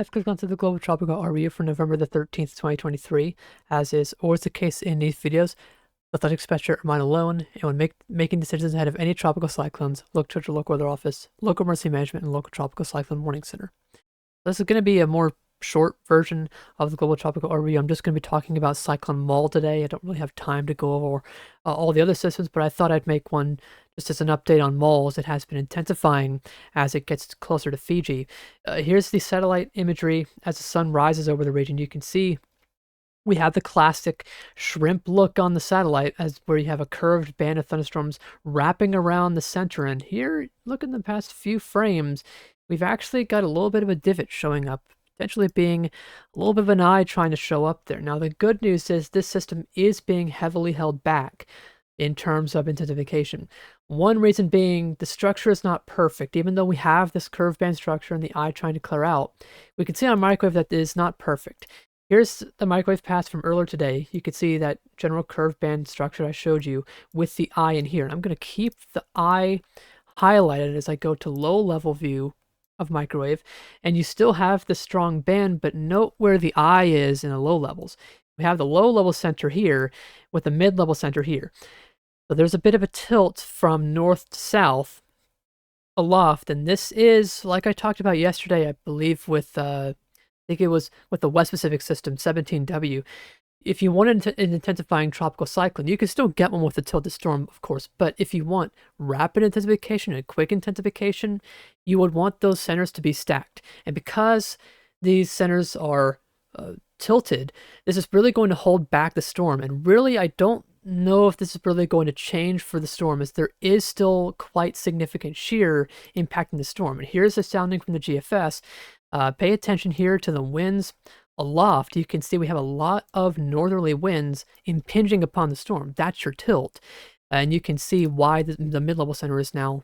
I've clicked onto the Global Tropical RU for November the 13th, 2023. As is always the case in these videos, let expenditure are mine alone, and when making decisions ahead of any tropical cyclones, look to your local weather office, local emergency management, and local tropical cyclone warning center. This is going to be a more short version of the Global Tropical RU. I'm just going to be talking about Cyclone Mall today. I don't really have time to go over all the other systems, but I thought I'd make one just as an update on malls. It has been intensifying as it gets closer to Fiji. Here's the satellite imagery as the sun rises over the region. You can see we have the classic shrimp look on the satellite, as where you have a curved band of thunderstorms wrapping around the center. And here, look in the past few frames, we've actually got a little bit of a divot showing up, potentially being a little bit of an eye trying to show up there. Now, the good news is this system is being heavily held back in terms of intensification. One reason being the structure is not perfect. Even though we have this curved band structure and the eye trying to clear out, we can see on microwave that it is not perfect. Here's the microwave pass from earlier today. You can see that general curved band structure I showed you with the eye in here. And I'm going to keep the eye highlighted as I go to low level view of microwave. And you still have the strong band, but note where the eye is in the low levels. We have the low level center here with the mid level center here. So there's a bit of a tilt from north to south aloft. And this is, like I talked about yesterday, I believe with I think it was with the West Pacific System 17W. If you wanted an intensifying tropical cyclone, you can still get one with a tilted storm, of course. But if you want rapid intensification and quick intensification, you would want those centers to be stacked. And because these centers are tilted, this is really going to hold back the storm. And really, I don't know if this is really going to change for the storm, as there is still quite significant shear impacting the storm. And here's the sounding from the GFS. Pay attention here to the winds aloft. You can see we have a lot of northerly winds impinging upon the storm. That's your tilt. And you can see why the mid-level center is now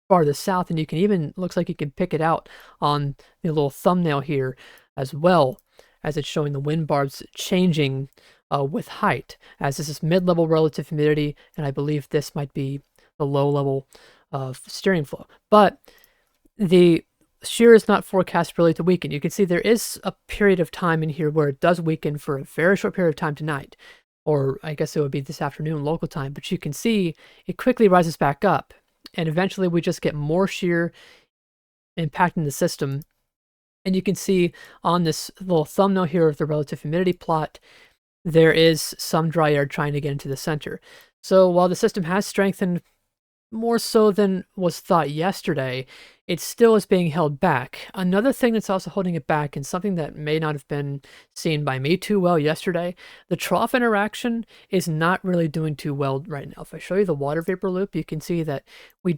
farther south. And you can even, looks like you can pick it out on the little thumbnail here as well, as it's showing the wind barbs changing with height, as this is mid-level relative humidity. And I believe this might be the low-level steering flow. But the shear is not forecast really to weaken. You can see there is a period of time in here where it does weaken for a very short period of time tonight, or I guess it would be this afternoon local time, but you can see it quickly rises back up, and eventually we just get more shear impacting the system. And you can see on this little thumbnail here of the relative humidity plot, there is some dry air trying to get into the center. So while the system has strengthened more so than was thought yesterday, it still is being held back. Another thing that's also holding it back, and something that may not have been seen by me too well yesterday, the trough interaction is not really doing too well right now. If I show you the water vapor loop, you can see that we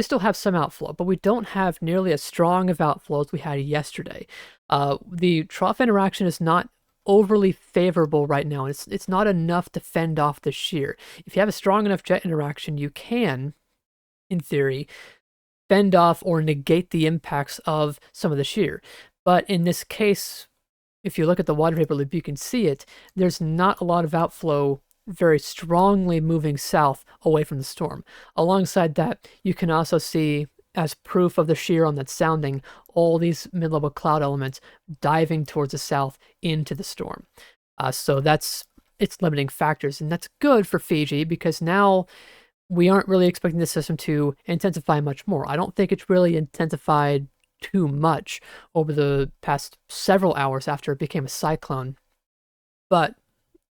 still have some outflow, but we don't have nearly as strong of outflow as we had yesterday. The trough interaction is not overly favorable right now. It's not enough to fend off the shear. If you have a strong enough jet interaction, you can, in theory, fend off or negate the impacts of some of the shear. But in this case, if you look at the water vapor loop, you can see it. There's not a lot of outflow very strongly moving south away from the storm. Alongside that, you can also see, as proof of the shear on that sounding, all these mid-level cloud elements diving towards the south into the storm. So that's its limiting factors, and that's good for Fiji, because now we aren't really expecting the system to intensify much more. I don't think it's really intensified too much over the past several hours after it became a cyclone, but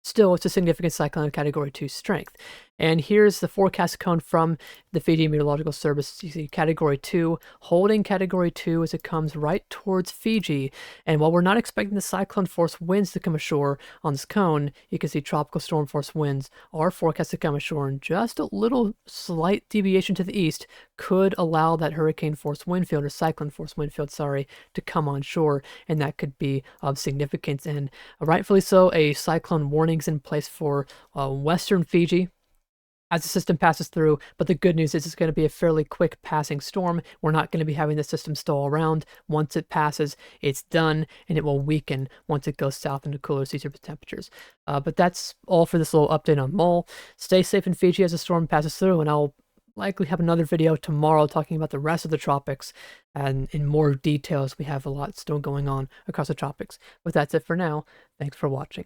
still, it's a significant cyclone of Category 2 strength. And here's the forecast cone from the Fiji Meteorological Service. You see Category 2, holding Category 2 as it comes right towards Fiji. And while we're not expecting the cyclone force winds to come ashore on this cone, you can see tropical storm force winds are forecast to come ashore, and just a little slight deviation to the east could allow that hurricane force wind field, or cyclone force wind field, sorry, to come on shore. And that could be of significance. And rightfully so, a cyclone warning's in place for western Fiji as the system passes through. But the good news is it's going to be a fairly quick passing storm. We're not going to be having the system stall around. Once it passes, it's done, and it will weaken once it goes south into cooler sea surface temperatures. But that's all for this little update on Mole. Stay safe in Fiji as the storm passes through, and I'll likely have another video tomorrow talking about the rest of the tropics and in more details. We have a lot still going on across the tropics. But that's it for now. Thanks for watching.